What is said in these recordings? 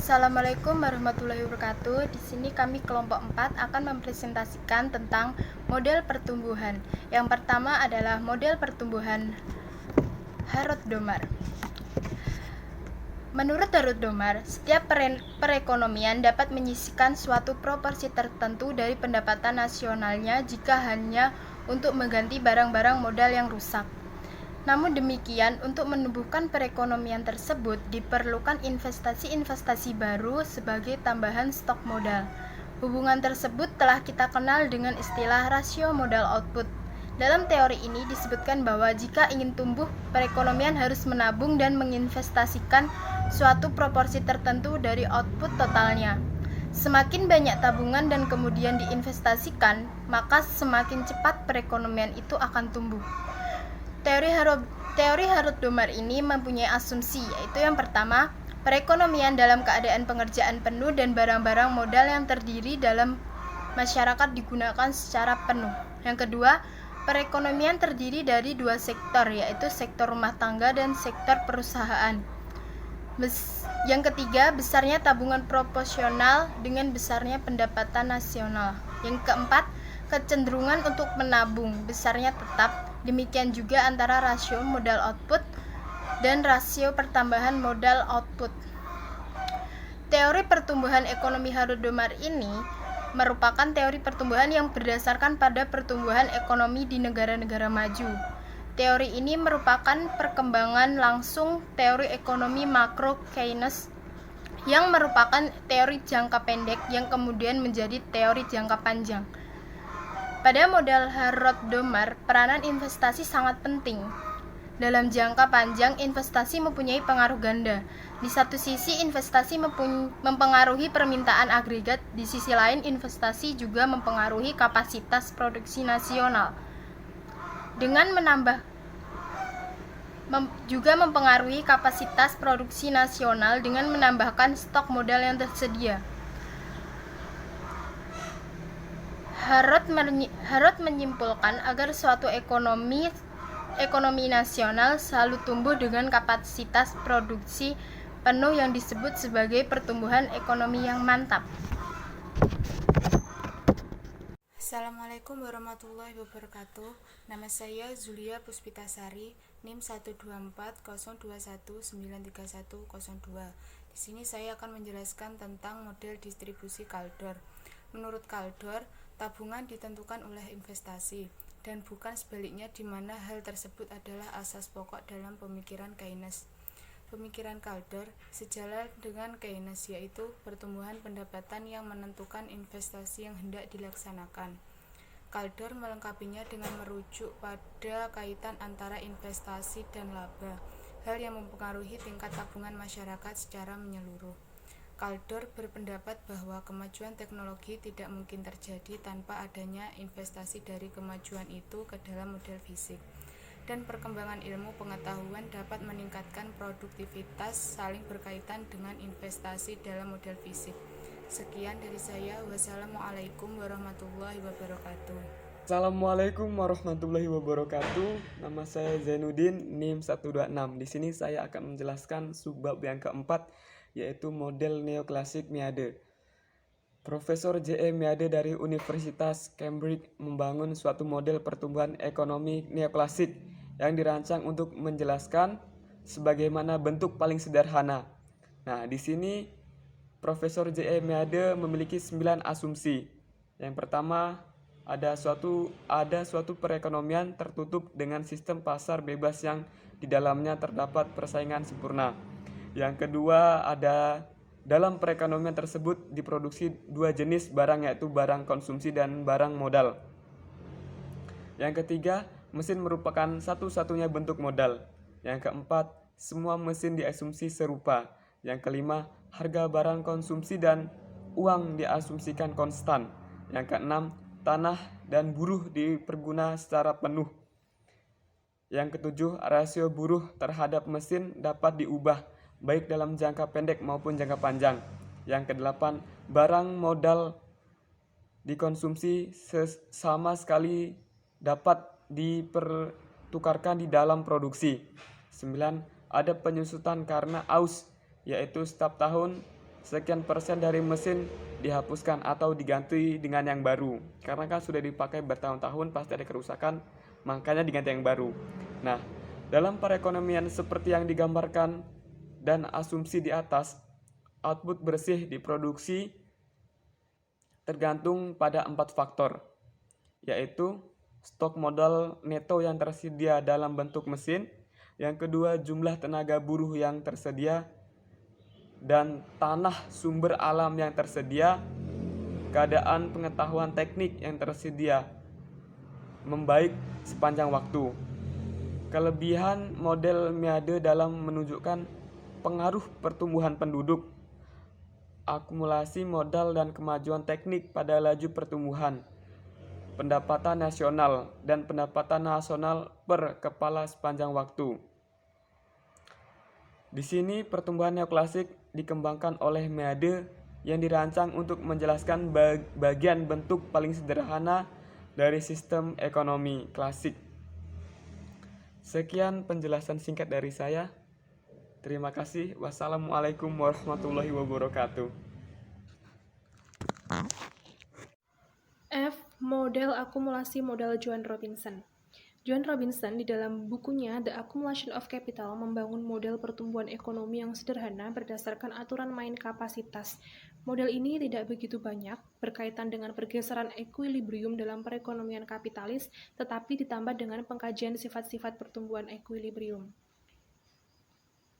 Assalamualaikum warahmatullahi wabarakatuh. Di sini kami kelompok 4 akan mempresentasikan tentang model pertumbuhan. Yang pertama adalah model pertumbuhan Harrod-Domar. Menurut Harrod-Domar, setiap perekonomian dapat menyisihkan suatu proporsi tertentu dari pendapatan nasionalnya jika hanya untuk mengganti barang-barang modal yang rusak. Namun demikian, untuk menumbuhkan perekonomian tersebut diperlukan investasi-investasi baru sebagai tambahan stok modal. Hubungan tersebut telah kita kenal dengan istilah rasio modal output. Dalam teori ini disebutkan bahwa jika ingin tumbuh, perekonomian harus menabung dan menginvestasikan suatu proporsi tertentu dari output totalnya. Semakin banyak tabungan dan kemudian diinvestasikan, maka semakin cepat perekonomian itu akan tumbuh. Teori Harrod-Domar ini mempunyai asumsi, yaitu yang pertama, perekonomian dalam keadaan pengerjaan penuh dan barang-barang modal yang terdiri dalam masyarakat digunakan secara penuh. Yang kedua, perekonomian terdiri dari dua sektor, yaitu sektor rumah tangga dan sektor perusahaan. Yang ketiga, besarnya tabungan proporsional dengan besarnya pendapatan nasional. Yang keempat, kecenderungan untuk menabung, besarnya tetap. Demikian juga antara rasio modal output dan rasio pertambahan modal output. Teori pertumbuhan ekonomi Harrod-Domar ini merupakan teori pertumbuhan yang berdasarkan pada pertumbuhan ekonomi di negara-negara maju. Teori ini merupakan perkembangan langsung teori ekonomi makro Keynes yang merupakan teori jangka pendek yang kemudian menjadi teori jangka panjang. Pada model Harrod-Domar, peranan investasi sangat penting. Dalam jangka panjang, investasi mempunyai pengaruh ganda. Di satu sisi, investasi mempengaruhi permintaan agregat, di sisi lain, investasi juga mempengaruhi kapasitas produksi nasional. Juga mempengaruhi kapasitas produksi nasional dengan menambahkan stok modal yang tersedia. Harrod menyimpulkan agar suatu ekonomi nasional selalu tumbuh dengan kapasitas produksi penuh yang disebut sebagai pertumbuhan ekonomi yang mantap. Assalamualaikum warahmatullahi wabarakatuh. Nama saya Zulia Puspitasari, NIM 12402193102. Di sini saya akan menjelaskan tentang model distribusi Kaldor. Menurut Kaldor, tabungan ditentukan oleh investasi dan bukan sebaliknya, di mana hal tersebut adalah asas pokok dalam pemikiran Keynes. Pemikiran Kaldor sejalan dengan Keynes, yaitu pertumbuhan pendapatan yang menentukan investasi yang hendak dilaksanakan. Kaldor melengkapinya dengan merujuk pada kaitan antara investasi dan laba, hal yang mempengaruhi tingkat tabungan masyarakat secara menyeluruh. Kaldor berpendapat bahwa kemajuan teknologi tidak mungkin terjadi tanpa adanya investasi dari kemajuan itu ke dalam model fisik, dan perkembangan ilmu pengetahuan dapat meningkatkan produktivitas saling berkaitan dengan investasi dalam model fisik. Sekian dari saya. Wassalamualaikum warahmatullahi wabarakatuh. Assalamualaikum warahmatullahi wabarakatuh. Nama saya Zainuddin, NIM 126. Di sini saya akan menjelaskan subbab yang keempat, yaitu model neoklasik Meade. Profesor J.E. Meade dari Universitas Cambridge membangun suatu model pertumbuhan ekonomi neoklasik yang dirancang untuk menjelaskan sebagaimana bentuk paling sederhana. Nah, di sini Profesor J.E. Meade memiliki 9 asumsi. Yang pertama, ada suatu perekonomian tertutup dengan sistem pasar bebas yang di dalamnya terdapat persaingan sempurna. Yang kedua, ada dalam perekonomian tersebut diproduksi dua jenis barang, yaitu barang konsumsi dan barang modal. Yang ketiga, mesin merupakan satu-satunya bentuk modal. Yang keempat, semua mesin diasumsi serupa. Yang kelima, harga barang konsumsi dan uang diasumsikan konstan. Yang keenam, tanah dan buruh diperguna secara penuh. Yang ketujuh, rasio buruh terhadap mesin dapat diubah baik dalam jangka pendek maupun jangka panjang. Yang kedelapan, barang modal dikonsumsi sama sekali dapat dipertukarkan di dalam produksi. 9. Ada penyusutan karena aus, yaitu setiap tahun sekian persen dari mesin dihapuskan atau diganti dengan yang baru. Karena kan sudah dipakai bertahun-tahun pasti ada kerusakan, makanya diganti yang baru. Nah, dalam perekonomian seperti yang digambarkan dan asumsi di atas, output bersih diproduksi tergantung pada 4 faktor, yaitu stok modal neto yang tersedia dalam bentuk mesin, yang kedua jumlah tenaga buruh yang tersedia, dan tanah sumber alam yang tersedia, keadaan pengetahuan teknik yang tersedia membaik sepanjang waktu. Kelebihan model Meade dalam menunjukkan pengaruh pertumbuhan penduduk, akumulasi modal dan kemajuan teknik pada laju pertumbuhan, pendapatan nasional dan pendapatan nasional per kepala sepanjang waktu. Di sini pertumbuhan neoklasik dikembangkan oleh Meade yang dirancang untuk menjelaskan bagian bentuk paling sederhana dari sistem ekonomi klasik. Sekian penjelasan singkat dari saya. Terima kasih. Wassalamualaikum warahmatullahi wabarakatuh. F. Model akumulasi modal Joan Robinson. Joan Robinson di dalam bukunya The Accumulation of Capital membangun model pertumbuhan ekonomi yang sederhana berdasarkan aturan main kapasitas. Model ini tidak begitu banyak berkaitan dengan pergeseran ekuilibrium dalam perekonomian kapitalis, tetapi ditambah dengan pengkajian sifat-sifat pertumbuhan ekuilibrium.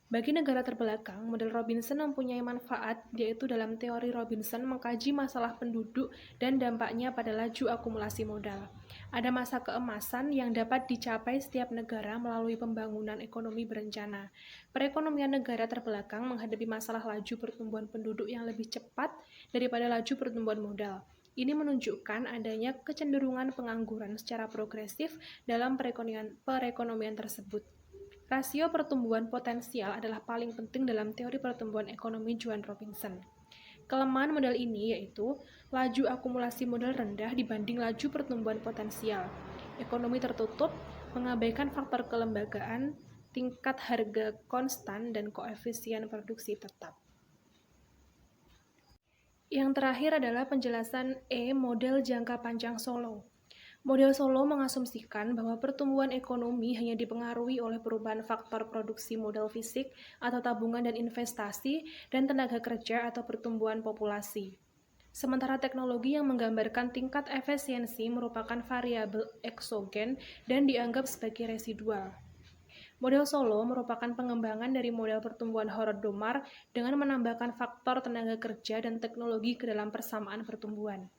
Bagi negara terbelakang, model Robinson mempunyai manfaat, yaitu dalam teori Robinson mengkaji masalah penduduk dan dampaknya pada laju akumulasi modal. Ada masa keemasan yang dapat dicapai setiap negara melalui pembangunan ekonomi berencana. Perekonomian negara terbelakang menghadapi masalah laju pertumbuhan penduduk yang lebih cepat daripada laju pertumbuhan modal. Ini menunjukkan adanya kecenderungan pengangguran secara progresif dalam perekonomian tersebut. Rasio pertumbuhan potensial adalah paling penting dalam teori pertumbuhan ekonomi Joan Robinson. Kelemahan model ini yaitu laju akumulasi modal rendah dibanding laju pertumbuhan potensial. Ekonomi tertutup, mengabaikan faktor kelembagaan, tingkat harga konstan, dan koefisien produksi tetap. Yang terakhir adalah penjelasan E model jangka panjang Solow. Model Solow mengasumsikan bahwa pertumbuhan ekonomi hanya dipengaruhi oleh perubahan faktor produksi modal fisik atau tabungan dan investasi dan tenaga kerja atau pertumbuhan populasi. Sementara teknologi yang menggambarkan tingkat efisiensi merupakan variabel eksogen dan dianggap sebagai residual. Model Solow merupakan pengembangan dari model pertumbuhan Horodomar dengan menambahkan faktor tenaga kerja dan teknologi ke dalam persamaan pertumbuhan.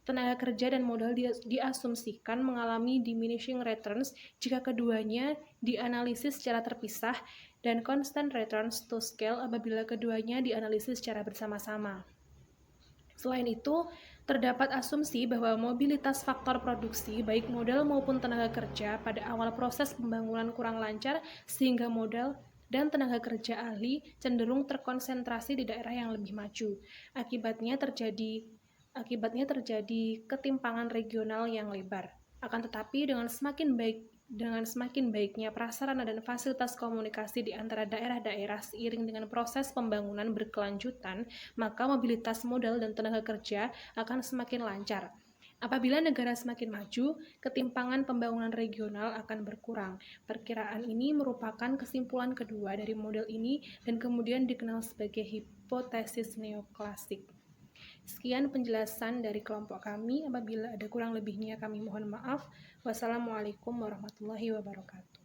Tenaga kerja dan modal diasumsikan mengalami diminishing returns jika keduanya dianalisis secara terpisah dan constant returns to scale apabila keduanya dianalisis secara bersama-sama. Selain itu, terdapat asumsi bahwa mobilitas faktor produksi baik modal maupun tenaga kerja pada awal proses pembangunan kurang lancar sehingga modal dan tenaga kerja ahli cenderung terkonsentrasi di daerah yang lebih maju. Akibatnya terjadi ketimpangan regional yang lebar. Akan tetapi dengan semakin baiknya prasarana dan fasilitas komunikasi di antara daerah-daerah seiring dengan proses pembangunan berkelanjutan, maka mobilitas modal dan tenaga kerja akan semakin lancar. Apabila negara semakin maju, ketimpangan pembangunan regional akan berkurang. Perkiraan ini merupakan kesimpulan kedua dari model ini dan kemudian dikenal sebagai hipotesis neoklasik. Sekian penjelasan dari kelompok kami. Apabila ada kurang lebihnya kami mohon maaf. Wassalamualaikum warahmatullahi wabarakatuh.